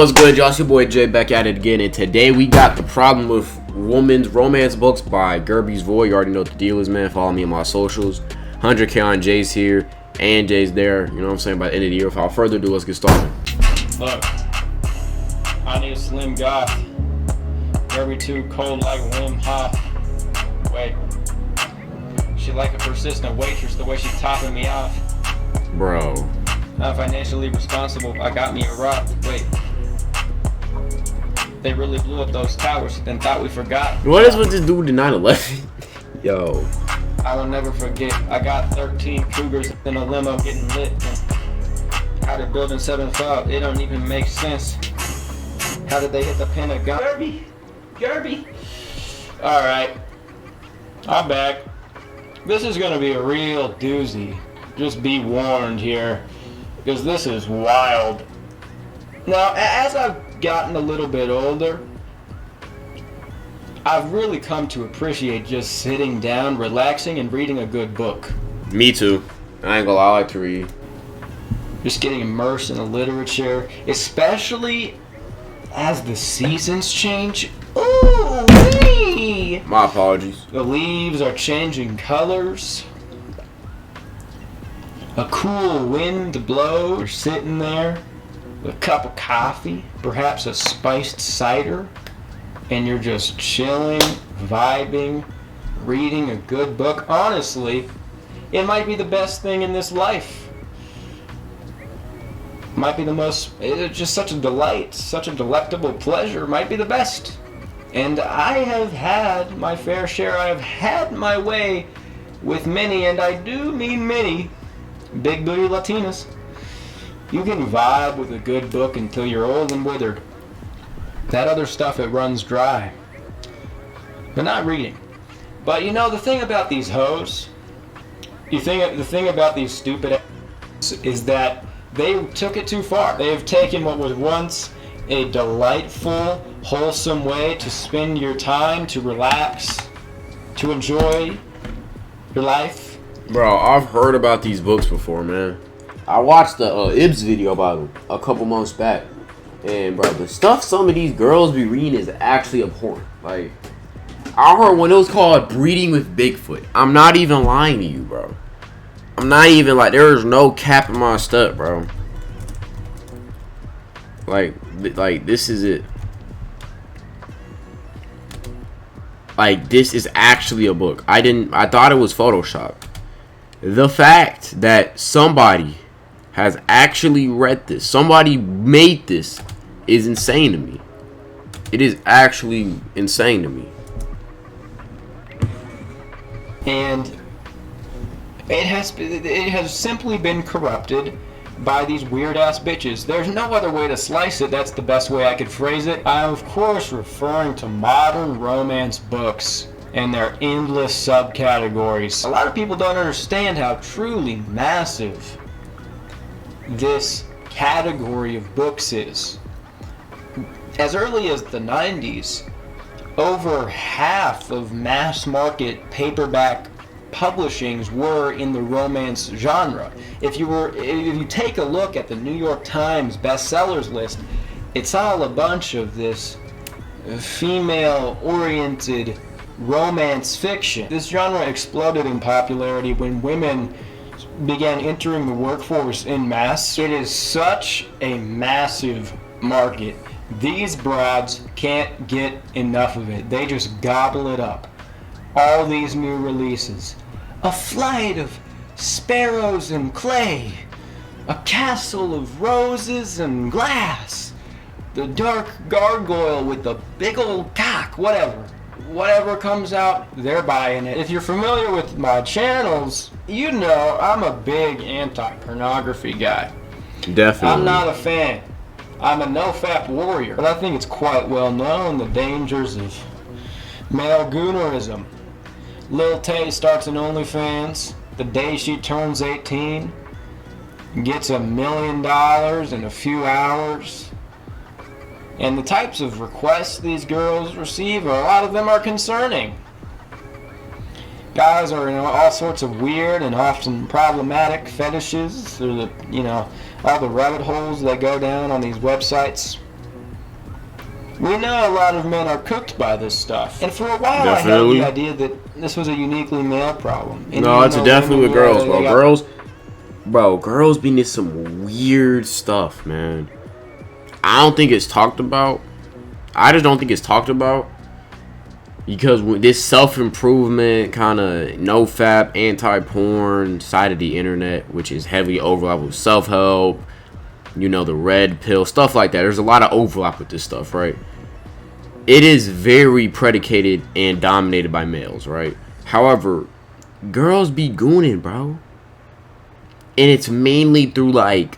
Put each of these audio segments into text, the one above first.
What's good, y'all? It's your boy Jay back at it again, and today we got The Problem with Women's Romance Books by Gerby's Void. You already know what the deal is, man. Follow me on my socials. 100K on Jay's here, and Jay's there. You know what I'm saying? By the end of the year, without further ado, let's get started. Look, I need a slim goth. Gerby too cold like Wim Hof. Wait. She like a persistent waitress the way she's topping me off. Bro. Not financially responsible, I got me a rock. Wait. They really blew up those towers, then thought we forgot. What is with this dude in 9/11? Yo. I will never forget, I got 13 Cougars in a limo getting lit. How did building 7-5? It don't even make sense. How did they hit the Pentagon? Gerby! Alright. I'm back. This is gonna be a real doozy. Just be warned here. Because this is wild. Now, as I've gotten a little bit older, I've really come to appreciate just sitting down, relaxing, and reading a good book. Me too. I ain't gonna lie, I like to read. Just getting immersed in the literature, especially as the seasons change. Ooh, wee! My apologies. The leaves are changing colors. A cool wind to blow. You're sitting there with a cup of coffee, perhaps a spiced cider, and you're just chilling, vibing, reading a good book. Honestly, it might be the best thing in this life. Might be the most, it's just such a delight, such a delectable pleasure, might be the best. And I have had my fair share, I have had my way with many, and I do mean many, big booty Latinas. You can vibe with a good book until you're old and withered. That other stuff, it runs dry. But not reading. But you know, the thing about these hoes, the thing about these stupid is that they took it too far. They have taken what was once a delightful, wholesome way to spend your time, to relax, to enjoy your life. Bro, I've heard about these books before, man. I watched the Ibs video about them a couple months back. And, bro, the stuff some of these girls be reading is actually abhorrent. Like, I heard when it was called Breeding with Bigfoot. I'm not even lying to you, bro. I'm not even, like, there is no cap in my step, bro. Like, this is it. Like, this is actually a book. I thought it was Photoshop. The fact that somebody has actually read this, somebody made this, is insane to me. It is actually insane to me. And it has simply been corrupted by these weird ass bitches. There's no other way to slice it. That's the best way I could phrase it. I'm of course referring to modern romance books and their endless subcategories. A lot of people don't understand how truly massive this category of books is. As early as the 90s, over half of mass market paperback publishings were in the romance genre. If you take a look at the New York Times bestsellers list, it's all a bunch of this female-oriented romance fiction. This genre exploded in popularity when women began entering the workforce en masse. It is such a massive market. These broads can't get enough of it. They just gobble it up. All these new releases. A flight of sparrows and clay. A castle of roses and glass. The dark gargoyle with the big old cock. Whatever comes out, they're buying it. If you're familiar with my channels, you know I'm a big anti-pornography guy. Definitely. I'm not a fan. I'm a no-fap warrior. But I think it's quite well known the dangers of male goonerism. Lil Tay starts an OnlyFans the day she turns 18, gets $1 million in a few hours. And the types of requests these girls receive, a lot of them are concerning. Guys are in all sorts of weird and often problematic fetishes through all the rabbit holes they go down on these websites. We know a lot of men are cooked by this stuff. And for a while Definitely. I had the idea that this was a uniquely male problem. And No, even it's though definitely women, with girls, they bro. got- Girls be into some weird stuff, man. I don't think it's talked about. I just don't think it's talked about. Because this self-improvement, kind of nofap, anti-porn side of the internet, which is heavily overlap with self-help, you know, the red pill, stuff like that. There's a lot of overlap with this stuff, right? It is very predicated and dominated by males, right? However, girls be gooning, bro. And it's mainly through, like,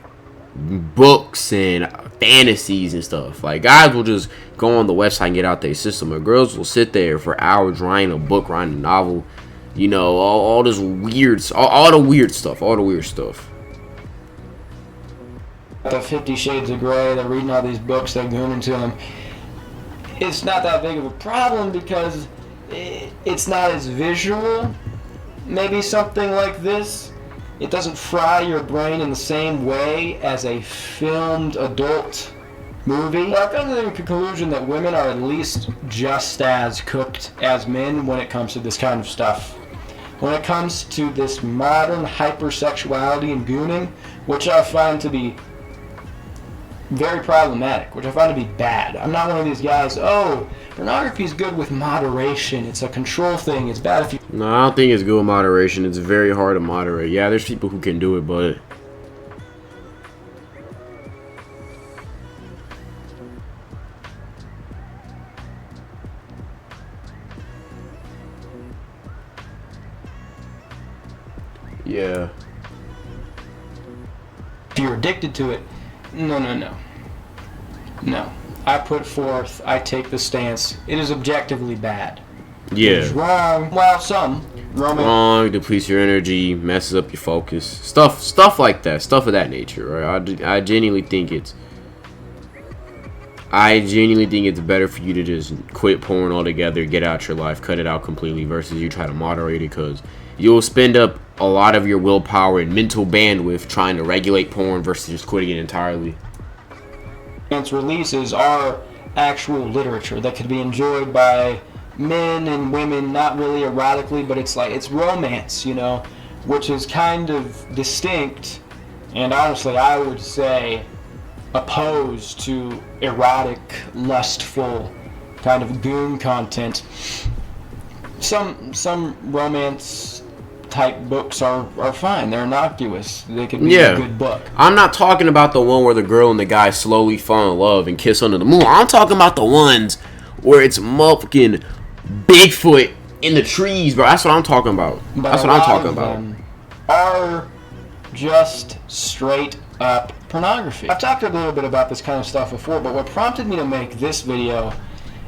books and fantasies and stuff. Like, guys will just go on the website and get out their system, but girls will sit there for hours writing a book, writing a novel, you know, all this weird, all the weird stuff, The 50 Shades of Grey, they're reading all these books, they're gooning to them. It's not that big of a problem because it's not as visual. Maybe something like this. It doesn't fry your brain in the same way as a filmed adult movie. I've come to the conclusion that women are at least just as cooked as men when it comes to this kind of stuff. When it comes to this modern hypersexuality and gooning, which I find to be very problematic, which I find to be bad. I'm not one of these guys, oh, pornography is good with moderation. It's a control thing. It's bad if you... No, I don't think it's good with moderation. It's very hard to moderate. Yeah, there's people who can do it, but... yeah. If you're addicted to it, no. I take the stance. It is objectively bad. Yeah. It's wrong. Well, some. Wrong, depletes your energy, messes up your focus. Stuff like that. Stuff of that nature, right? I genuinely think it's better for you to just quit porn altogether, get out your life, cut it out completely, versus you try to moderate it, because you'll spend up a lot of your willpower and mental bandwidth trying to regulate porn versus just quitting it entirely. Its releases are actual literature that could be enjoyed by men and women, not really erotically, but it's romance, you know, which is kind of distinct, and honestly I would say opposed to erotic, lustful kind of goon content. Some romance type books are fine. They're innocuous. They could be a good book. I'm not talking about the one where the girl and the guy slowly fall in love and kiss under the moon. I'm talking about the ones where it's motherfucking Bigfoot in the trees, bro. That's what I'm talking about. That's what I'm talking about. Are just straight up pornography. I've talked a little bit about this kind of stuff before, but what prompted me to make this video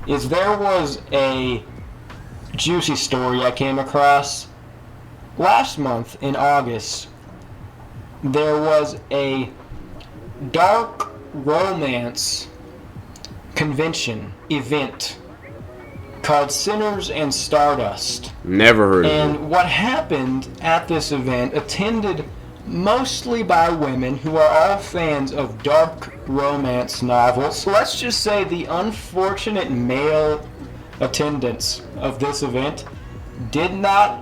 is there was a juicy story I came across last month in August. There was a dark romance convention event called Sinners and Stardust. Never heard of it. And what happened at this event, attended mostly by women who are all fans of dark romance novels. Let's just say the unfortunate male attendants of this event did not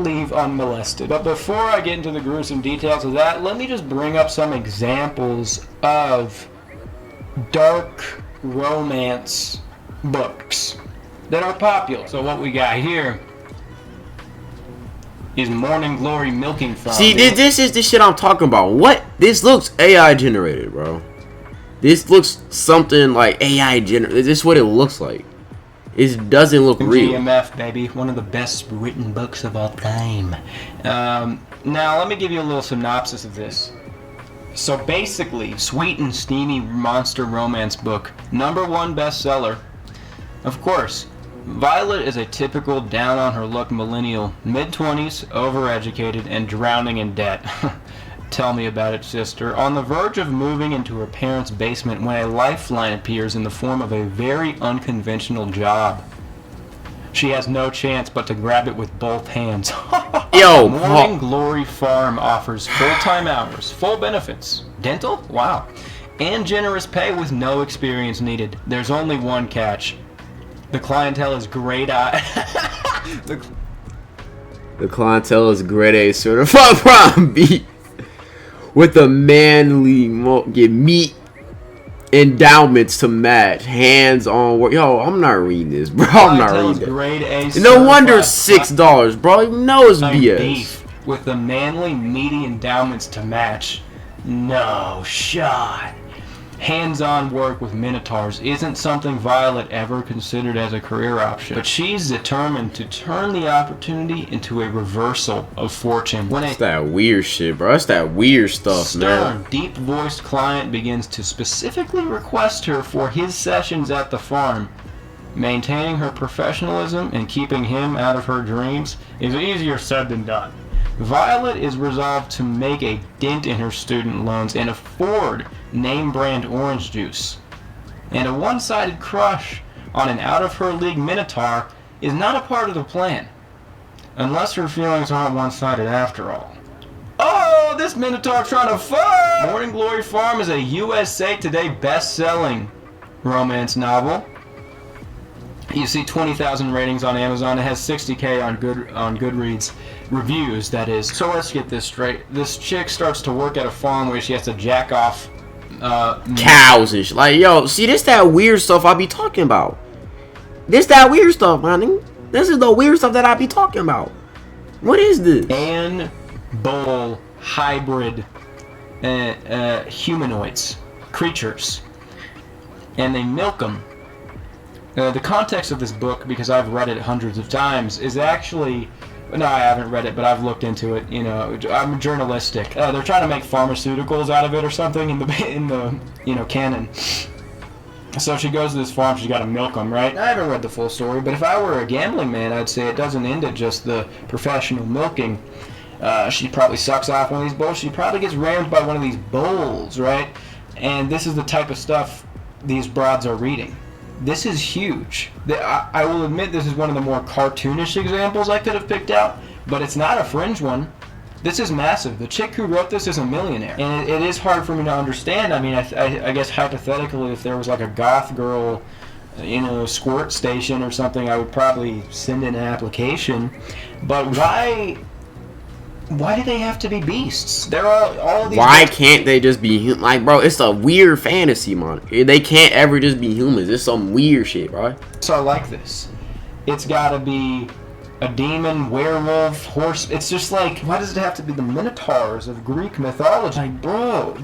leave unmolested. But before I get into the gruesome details of that, let me just bring up some examples of dark romance books that are popular. So what we got here is Morning Glory Milking Farm. See, this is the shit I'm talking about. What? This looks AI generated, bro. This looks something like AI generated. This is what it looks like. It doesn't look real. GMF, baby. One of the best written books of all time. Now, let me give you a little synopsis of this. So basically, sweet and steamy monster romance book. #1 bestseller. Of course, Violet is a typical down-on-her-luck millennial, mid-20s, overeducated, and drowning in debt. Tell me about it, sister. On the verge of moving into her parents' basement when a lifeline appears in the form of a very unconventional job. She has no chance but to grab it with both hands. Yo, Morning Glory Farm offers full-time hours, full benefits, dental, wow, and generous pay with no experience needed. There's only one catch. The clientele is grade A. The clientele is grade A certified prime beat with a manly get meat endowments to match, hands-on work. Yo, I'm not reading this, bro. I'm not reading that. Grade A no wonder it's $6, bro. You know it's BS. Beef with the manly, meaty endowments to match. No shot. Hands-on work with minotaurs isn't something Violet ever considered as a career option, but she's determined to turn the opportunity into a reversal of fortune. When That's that weird shit, bro. That's that weird stuff, man. Deep-voiced client begins to specifically request her for his sessions at the farm, maintaining her professionalism and keeping him out of her dreams is easier said than done. Violet is resolved to make a dent in her student loans and afford name-brand orange juice. And a one-sided crush on an out-of-her-league minotaur is not a part of the plan. Unless her feelings aren't one-sided after all. Oh, this minotaur trying to fuck! Morning Glory Farm is a USA Today best-selling romance novel. You see 20,000 ratings on Amazon. It has 60K on Goodreads reviews, that is. So let's get this straight. This chick starts to work at a farm where she has to jack off cows and shit. Like, yo, see, this that weird stuff I be talking about. This that weird stuff, man. This is the weird stuff that I be talking about. What is this? And bull hybrid humanoids, creatures. And they milk them. The context of this book, because I've read it hundreds of times, is actually... No, I haven't read it, but I've looked into it. You know, I'm journalistic. They're trying to make pharmaceuticals out of it or something in the canon. So she goes to this farm. She's got to milk them, right? I haven't read the full story, but if I were a gambling man, I'd say it doesn't end at just the professional milking. She probably sucks off one of these bulls. She probably gets rammed by one of these bulls, right? And this is the type of stuff these broads are reading. This is huge. I will admit this is one of the more cartoonish examples I could have picked out, but it's not a fringe one. This is massive. The chick who wrote this is a millionaire. And it is hard for me to understand. I mean, I guess hypothetically, if there was like a goth girl, squirt station or something, I would probably send in an application. But why do they have to be beasts? They're all of these. Why can't they just be human? Like, bro, it's a weird fantasy, man. They can't ever just be humans. It's some weird shit, bro. So I like this. It's got to be a demon, werewolf, horse. It's just like, why does it have to be the minotaurs of Greek mythology? Like, bro,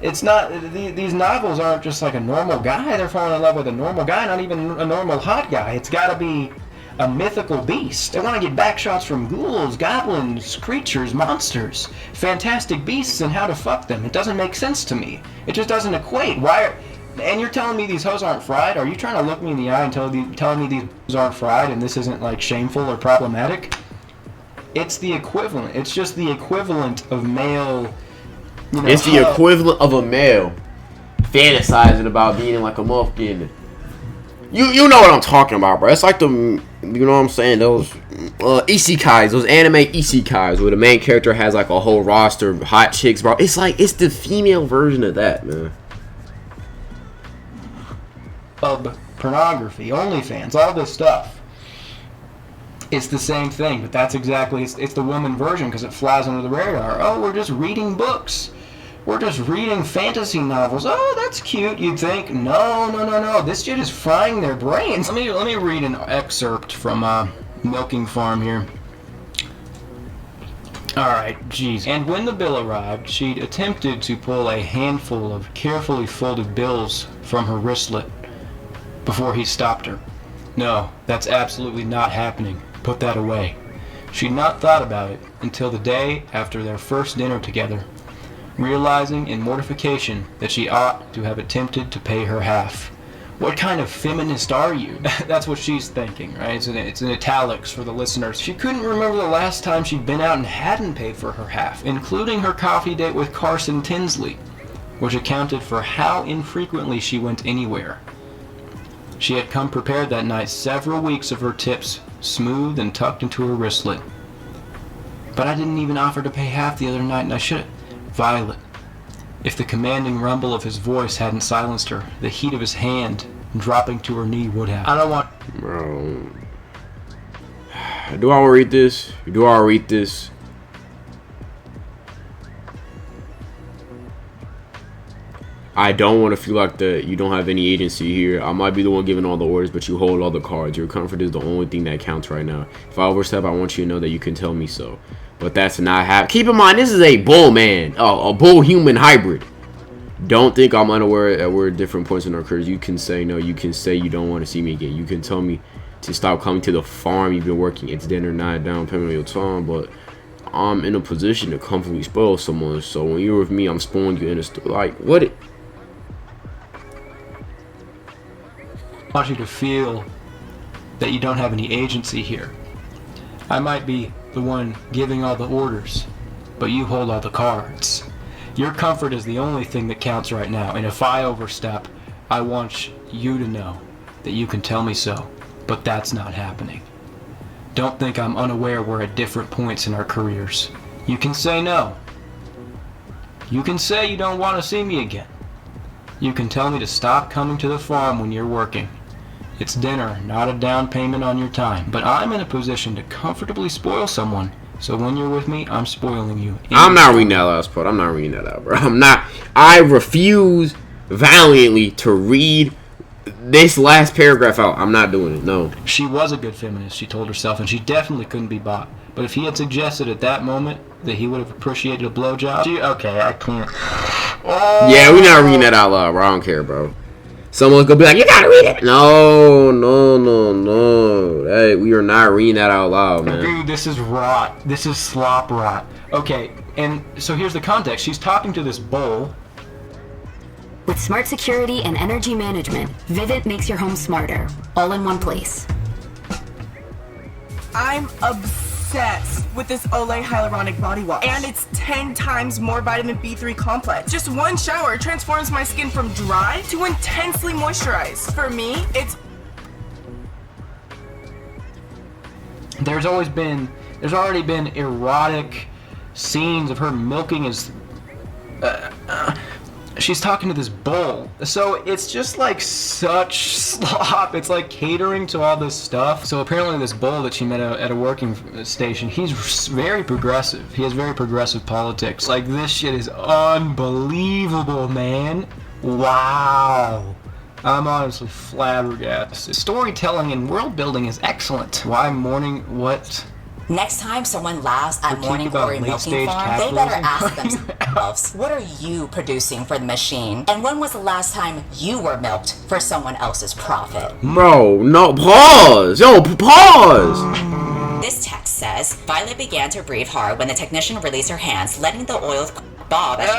it's not. These novels aren't just like a normal guy. They're falling in love with a normal guy, not even a normal hot guy. It's got to be a mythical beast. They want to get back shots from ghouls, goblins, creatures, monsters, fantastic beasts, and how to fuck them. It doesn't make sense to me. It just doesn't equate. And you're telling me these hoes aren't fried? Are you trying to look me in the eye and telling me these hoes aren't fried and this isn't like shameful or problematic? It's the equivalent. It's just the equivalent of male. It's the equivalent of a male fantasizing about being like a motherfucking. You know what I'm talking about, bro. It's like the, you know what I'm saying, those isekais, those anime isekais where the main character has like a whole roster of hot chicks, bro. It's like, it's the female version of that, man. Of pornography, OnlyFans, all this stuff. It's the same thing, but that's exactly, it's the woman version because it flies under the radar. Oh, we're just reading books. We're just reading fantasy novels. Oh, that's cute, you'd think. No. This shit is frying their brains. Let me read an excerpt from Milking Farm here. Alright, jeez. And when the bill arrived, she'd attempted to pull a handful of carefully folded bills from her wristlet before he stopped her. No, that's absolutely not happening. Put that away. She'd not thought about it until the day after their first dinner together, realizing in mortification that she ought to have attempted to pay her half. What kind of feminist are you? That's what she's thinking, right? It's in italics for the listeners. She couldn't remember the last time she'd been out and hadn't paid for her half, including her coffee date with Carson Tinsley, which accounted for how infrequently she went anywhere. She had come prepared that night, several weeks of her tips smooth and tucked into her wristlet. But I didn't even offer to pay half the other night, and I should have. Violet, If the commanding rumble of his voice hadn't silenced her, the heat of his hand dropping to her knee would have. I don't want... Bro. Do I read this? Do I read this? I don't want to feel like that you don't have any agency here. I might be the one giving all the orders, but you hold all the cards. Your comfort is the only thing that counts right now. If I overstep, I want you to know that you can tell me so. But that's not happening. Keep in mind, this is a bull man. A bull human hybrid. Don't think I'm unaware that we're at different points in our careers. You can say no. You can say you don't want to see me again. You can tell me to stop coming to the farm you've been working. It's dinner, not down payment on your time. But I'm in a position to comfortably spoil someone. So when you're with me, I'm spoiling you in a like what? I want you to feel that you don't have any agency here. I might be the one giving all the orders, but you hold all the cards. Your comfort is the only thing that counts right now, and if I overstep, I want you to know that you can tell me so, but that's not happening. Don't think I'm unaware we're at different points in our careers. You can say no. You can say you don't want to see me again. You can tell me to stop coming to the farm when you're working. It's dinner, not a down payment on your time. But I'm in a position to comfortably spoil someone. So when you're with me, I'm spoiling you. I'm not reading that last part. I'm not reading that out, bro. I'm not. I refuse valiantly to read this last paragraph out. I'm not doing it. No. She was a good feminist, she told herself, and she definitely couldn't be bought. But if he had suggested at that moment that he would have appreciated a blowjob, okay, I can't. Oh. Yeah, we're not reading that out loud, bro. I don't care, bro. Someone's gonna be like, you gotta read it. No. Hey, we are not reading that out loud, man. Dude, this is rot. This is slop rot. Okay, and so here's the context. She's talking to this bull. With smart security and energy management, Vivint makes your home smarter, all in one place. I'm obsessed with this Olay Hyaluronic Body Wash. And it's 10 times more vitamin B3 complex. Just one shower transforms my skin from dry to intensely moisturized. For me, it's... There's already been erotic scenes of her milking his... she's talking to this bull. So it's just like such slop. It's like catering to all this stuff. So apparently this bull that she met at a working station, he's very progressive. He has very progressive politics. Like, this shit is unbelievable, man. Wow. I'm honestly flabbergasted. Storytelling and world building is excellent. Why morning what? Next time someone laughs at Morning Glory Milking Farm, they better ask themselves, what are you producing for the machine? And when was the last time you were milked for someone else's profit? Bro, no, pause. Yo, pause. This text says, Violet began to breathe hard when the technician released her hands, letting the oil bob as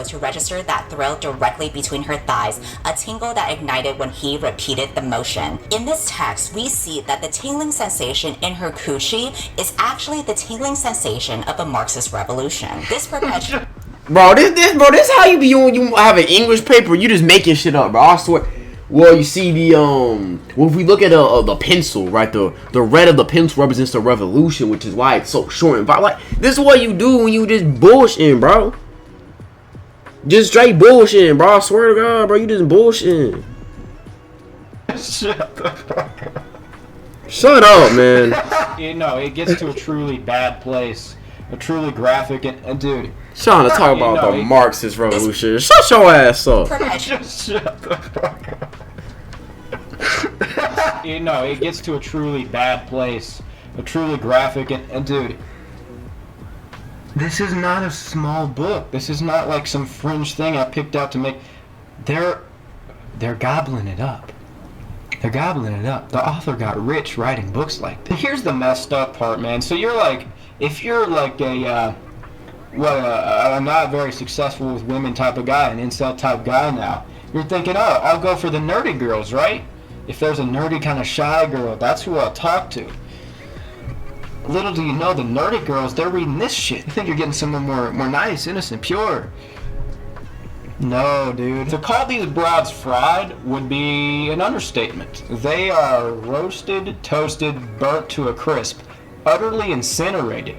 she to register that thrill directly between her thighs, a tingle that ignited when he repeated the motion. In this text, we see that the tingling sensation in her coochie is actually the tingling sensation of a Marxist revolution. This perpetual... Bro, this how you be when you have an English paper, you just making shit up, bro. I swear. Well, you see the well, if we look at the pencil, right, the red of the pencil represents the revolution, which is why it's so short. And like, this is what you do when you just bullshitting, bro. Just straight bullshitting, bro. I swear to God, bro, you just bullshitting. Shut the fuck up. Shut up, man. You know, it gets to a truly bad place, a truly graphic, and dude. Trying to talk about the Marxist revolution. Shut your ass up. Just shut the fuck up. You know, it gets to a truly bad place, a truly graphic, and dude, this is not a small book. This is not like some fringe thing I picked out to make. They're gobbling it up. They're gobbling it up. The author got rich writing books like this. Here's the messed up part, man. So you're like, if you're like a not very successful with women type of guy, an incel type guy now, you're thinking, oh, I'll go for the nerdy girls, right? If there's a nerdy kind of shy girl, that's who I'll talk to. Little do you know, the nerdy girls, they're reading this shit. You think you're getting someone more nice, innocent, pure. No, dude. To call these broads fried would be an understatement. They are roasted, toasted, burnt to a crisp, utterly incinerated.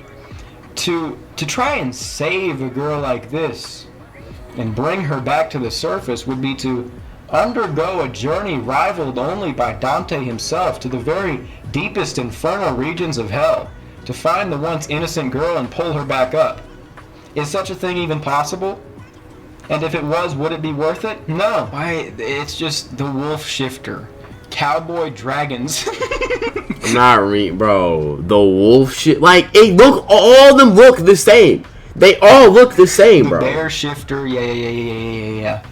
To try and save a girl like this and bring her back to the surface would be to undergo a journey rivaled only by Dante himself to the very deepest infernal regions of hell to find the once innocent girl and pull her back up. Is such a thing even possible? And if it was, would it be worth it? No. Why? It's just the wolf shifter. Cowboy dragons. I'm not bro. The wolf shit. Like, it look, all of them look the same. They all look the same, bro. The bear shifter. Yeah.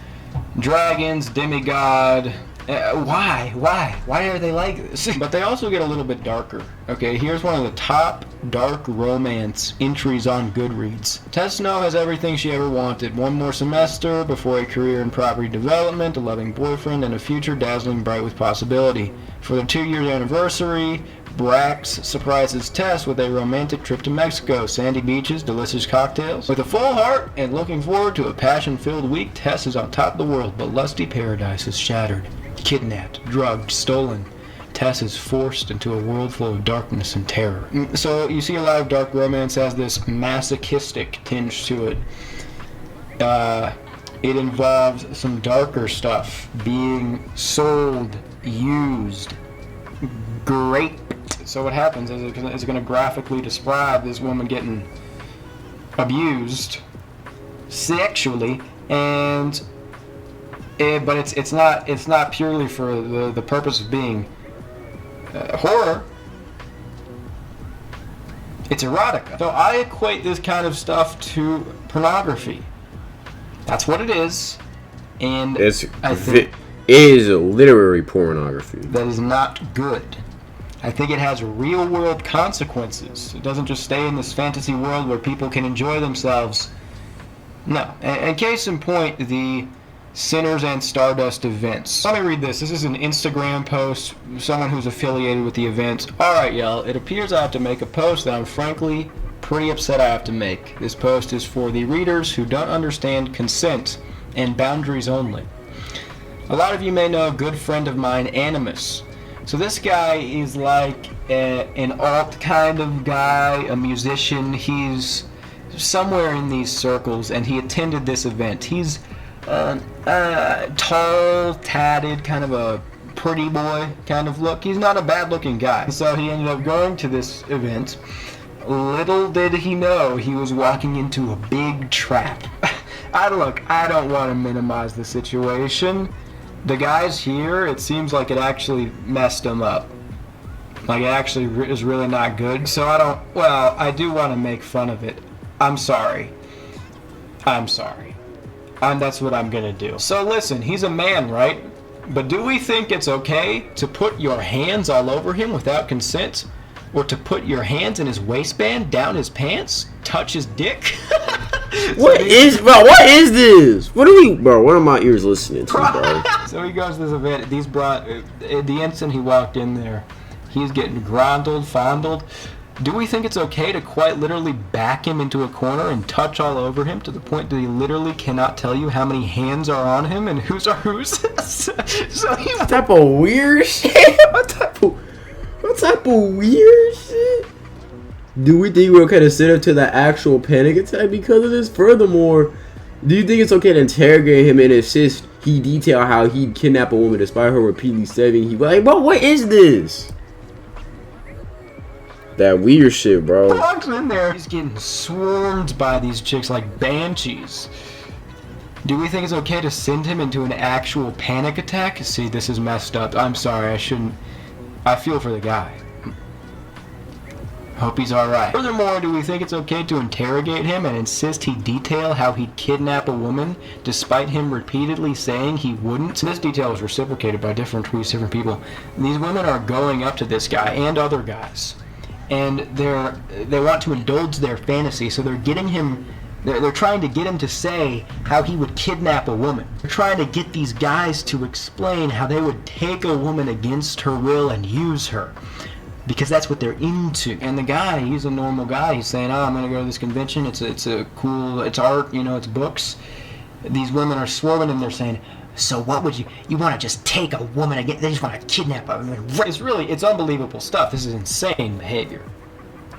Dragons, demigod. Why? Why are they like this? But they also get a little bit darker. Okay, here's one of the top dark romance entries on Goodreads. Tess Snow has everything she ever wanted. One more semester before a career in property development, a loving boyfriend, and a future dazzling bright with possibility. For the 2-year anniversary, Brax surprises Tess with a romantic trip to Mexico, sandy beaches, delicious cocktails. With a full heart and looking forward to a passion-filled week, Tess is on top of the world, but lusty paradise is shattered. Kidnapped, drugged, stolen. Tess is forced into a world full of darkness and terror. So you see a lot of dark romance has this masochistic tinge to it. It involves some darker stuff. Being sold, used, raped. So what happens is it's going to graphically describe this woman getting abused sexually, and but it's not purely for the purpose of being horror. It's erotica. So I equate this kind of stuff to pornography. That's what it is, and I think it is literary pornography. That is not good. I think it has real-world consequences. It doesn't just stay in this fantasy world where people can enjoy themselves. No. And case in point, the Sinners and Stardust events. Let me read this. This is an Instagram post, someone who's affiliated with the events. Alright, y'all. It appears I have to make a post that I'm frankly pretty upset I have to make. This post is for the readers who don't understand consent and boundaries only. A lot of you may know a good friend of mine, Animus. So this guy is like an alt kind of guy, a musician. He's somewhere in these circles, and he attended this event. He's tall, tatted, kind of a pretty boy kind of look. He's not a bad-looking guy. So he ended up going to this event. Little did he know he was walking into a big trap. I don't want to minimize the situation. The guys here, it seems like it actually messed him up. Like, it actually is really not good. So I do want to make fun of it. I'm sorry. That's what I'm gonna do. So listen, he's a man, right? But do we think it's okay to put your hands all over him without consent? Or to put your hands in his waistband, down his pants, touch his dick? What is this? What are my ears listening to, bro? So he goes to this event. The instant he walked in there, he's getting grondled, fondled. Do we think it's okay to quite literally back him into a corner and touch all over him to the point that he literally cannot tell you how many hands are on him and whose are whose? So he what type of weird shit? What type of weird shit? Do we think we're okay to sit up to the actual panic attack because of this? Furthermore, do you think it's okay to interrogate him and insist he detail how he'd kidnap a woman despite her repeatedly saying bro, what is this? That weird shit, bro. He walks in there, he's getting swarmed by these chicks like banshees. Do we think it's okay to send him into an actual panic attack? See, this is messed up. I'm sorry, I shouldn't. I feel for the guy. Hope he's alright. Furthermore, do we think it's okay to interrogate him and insist he detail how he'd kidnap a woman despite him repeatedly saying he wouldn't? This detail is reciprocated by different tweets, different people. These women are going up to this guy and other guys, and they want to indulge their fantasy, so they're getting him. They're trying to get him to say how he would kidnap a woman. They're trying to get these guys to explain how they would take a woman against her will and use her. Because that's what they're into. And the guy, he's a normal guy. He's saying, I'm going to go to this convention. It's cool, it's art, it's books. These women are swarming and they're saying, so what would you want to just take a woman again? They just want to kidnap a woman. It's unbelievable stuff. This is insane behavior.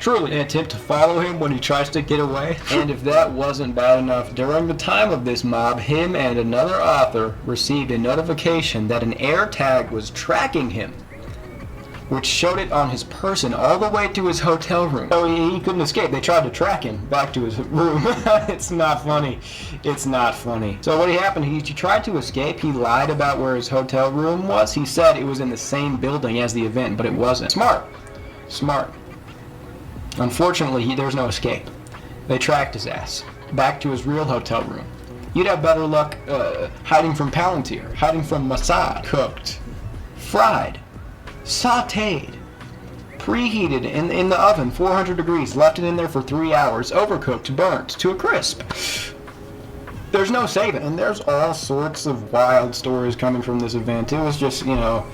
Truly, an attempt to follow him when he tries to get away. And if that wasn't bad enough, during the time of this mob, him and another author received a notification that an AirTag was tracking him, which showed it on his person all the way to his hotel room. So he couldn't escape. They tried to track him back to his room. It's not funny. It's not funny. So what happened, he tried to escape. He lied about where his hotel room was. He said it was in the same building as the event, but it wasn't. Smart. Smart. Unfortunately, there's no escape. They tracked his ass back to his real hotel room. You'd have better luck hiding from Palantir, hiding from Mossad. Cooked, fried, sauteed, preheated in the oven, 400 degrees, left it in there for 3 hours, overcooked, burnt to a crisp. There's no saving. And there's all sorts of wild stories coming from this event. It was just, you know,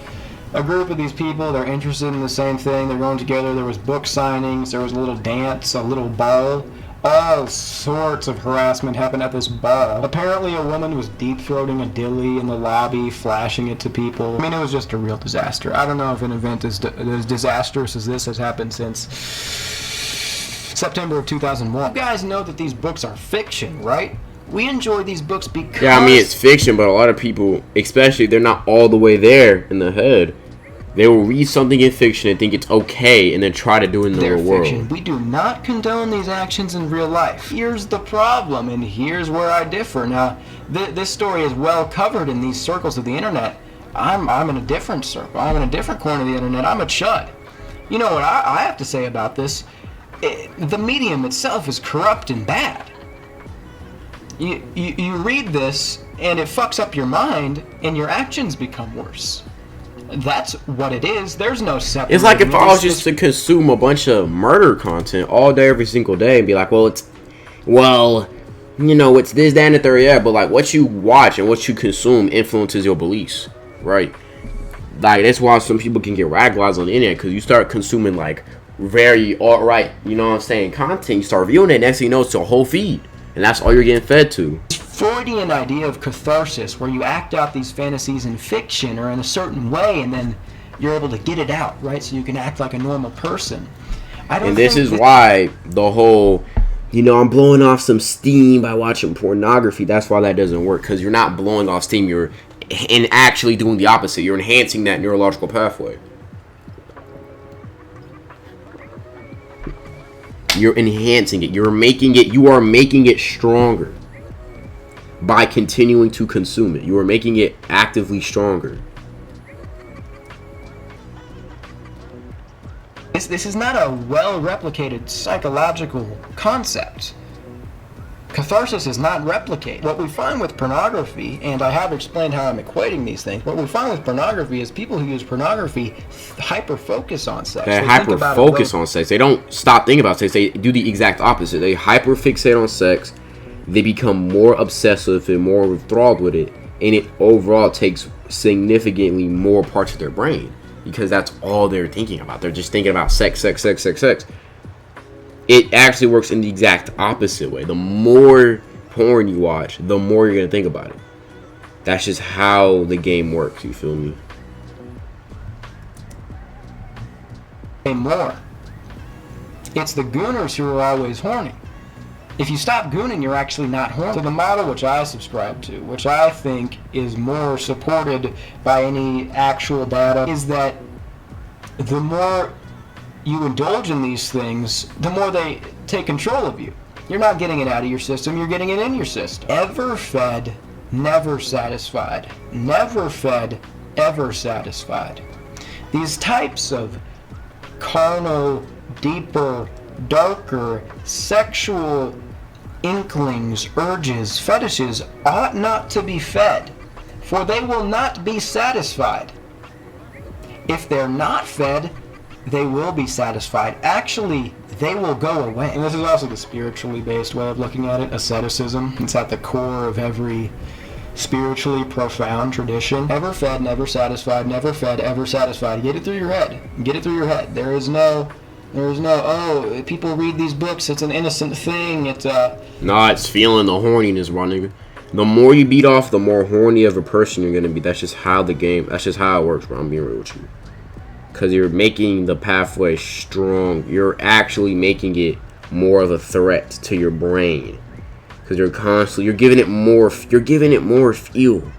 a group of these people, they're interested in the same thing, they're going together. There was book signings, there was a little dance, a little ball. All sorts of harassment happened at this ball. Apparently a woman was deep-throating a dilly in the lobby, flashing it to people. I mean, it was just a real disaster. I don't know if an event as disastrous as this has happened since September of 2001. You guys know that these books are fiction, right? We enjoy these books because... Yeah, I mean, it's fiction, but a lot of people, especially if they're not all the way there in the head, they will read something in fiction and think it's okay and then try to do it in the real world. We do not condone these actions in real life. Here's the problem, and here's where I differ. Now, this story is well covered in these circles of the internet. I'm in a different circle. I'm in a different corner of the internet. I'm a chud. You know what I have to say about this? The medium itself is corrupt and bad. You read this, and it fucks up your mind, and your actions become worse. That's what it is. There's no separate. It's like if I was just to consume a bunch of murder content all day, every single day, and be like, well, it's this, that, and the third, yeah, but like what you watch and what you consume influences your beliefs, right? Like that's why some people can get radicalized on the internet, because you start consuming like very alt-right, you know what I'm saying, content. You start viewing it, next thing you know, it's a whole feed. And that's all you're getting fed to. Freudian idea of catharsis, where you act out these fantasies in fiction or in a certain way, and then you're able to get it out, right? So you can act like a normal person. And this is why the whole, I'm blowing off some steam by watching pornography. That's why that doesn't work, because you're not blowing off steam. You're actually doing the opposite. You're enhancing that neurological pathway. You're enhancing it. You are making it stronger by continuing to consume it. You are making it actively stronger. This is not a well-replicated psychological concept. Catharsis is not replicated. What we find with pornography, and I have explained how I'm equating these things, what we find with pornography is people who use pornography hyper-focus on sex. They hyper-focus on sex. They don't stop thinking about sex. They do the exact opposite. They hyper-fixate on sex. They become more obsessive and more enthralled with it. And it overall takes significantly more parts of their brain, because that's all they're thinking about. They're just thinking about sex, sex, sex, sex, sex. It actually works in the exact opposite way. The more porn you watch, the more you're going to think about it. That's just how the game works, you feel me? More. It's the gooners who are always horny. If you stop gooning, you're actually not horny. So the model which I subscribe to, which I think is more supported by any actual data, is that the more you indulge in these things, the more they take control of you. You're not getting it out of your system, you're getting it in your system. Ever fed, never satisfied. Never fed, ever satisfied. These types of carnal, deeper, darker, sexual inklings, urges, fetishes ought not to be fed, for they will not be satisfied. If they're not fed, they will be satisfied. Actually, they will go away. And this is also the spiritually based way of looking at it, asceticism. It's at the core of every spiritually profound tradition. Ever fed, never satisfied, never fed, ever satisfied. Get it through your head. Get it through your head. There is no, oh, people read these books, it's an innocent thing, it's it's feeling the horniness, running. The more you beat off, the more horny of a person you're gonna be. That's just how it works, bro. I'm being real with you. Because you're making the pathway strong. You're actually making it more of a threat to your brain. Because you're giving it more fuel.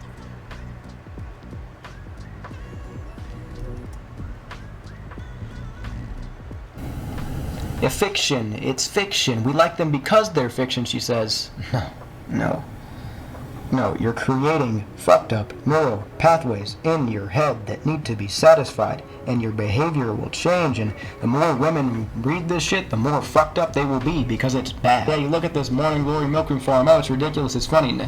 Fiction. It's fiction. We like them because they're fiction, she says. No, you're creating fucked up neural pathways in your head that need to be satisfied, and your behavior will change, and the more women read this shit, the more fucked up they will be because it's bad. Yeah, you look at this Morning Glory milking farm, oh, it's ridiculous, it's funny.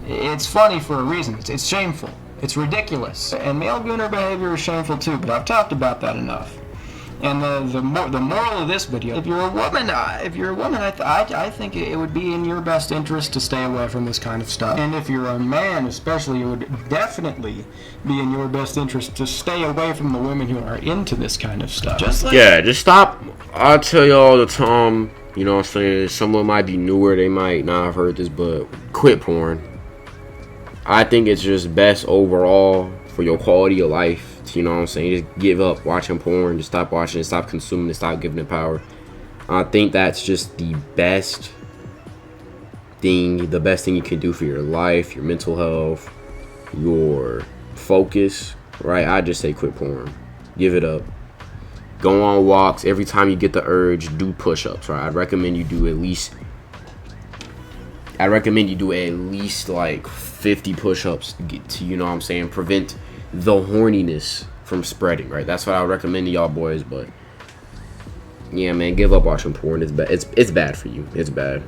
It's funny for a reason. It's shameful. It's ridiculous. And male gooner behavior is shameful too, but I've talked about that enough. And the moral of this video, if you're a woman, I think it would be in your best interest to stay away from this kind of stuff. And if you're a man, especially, it would definitely be in your best interest to stay away from the women who are into this kind of stuff. Just stop. I tell you all the time, you know what I'm saying, someone might be newer, they might not have heard this, but quit porn. I think it's just best overall for your quality of life. You know what I'm saying? Just give up watching porn. Just stop watching it. Stop consuming it. Stop giving it power. I think that's just the best thing you can do for your life, your mental health, your focus, right? I just say quit porn. Give it up. Go on walks. Every time you get the urge, do push-ups, right? I'd recommend you do at least like 50 push-ups to get to, you know what I'm saying, prevent the horniness from spreading, right? That's what I would recommend to y'all boys. But yeah, man, give up watching porn. It's bad. It's bad for you. It's bad.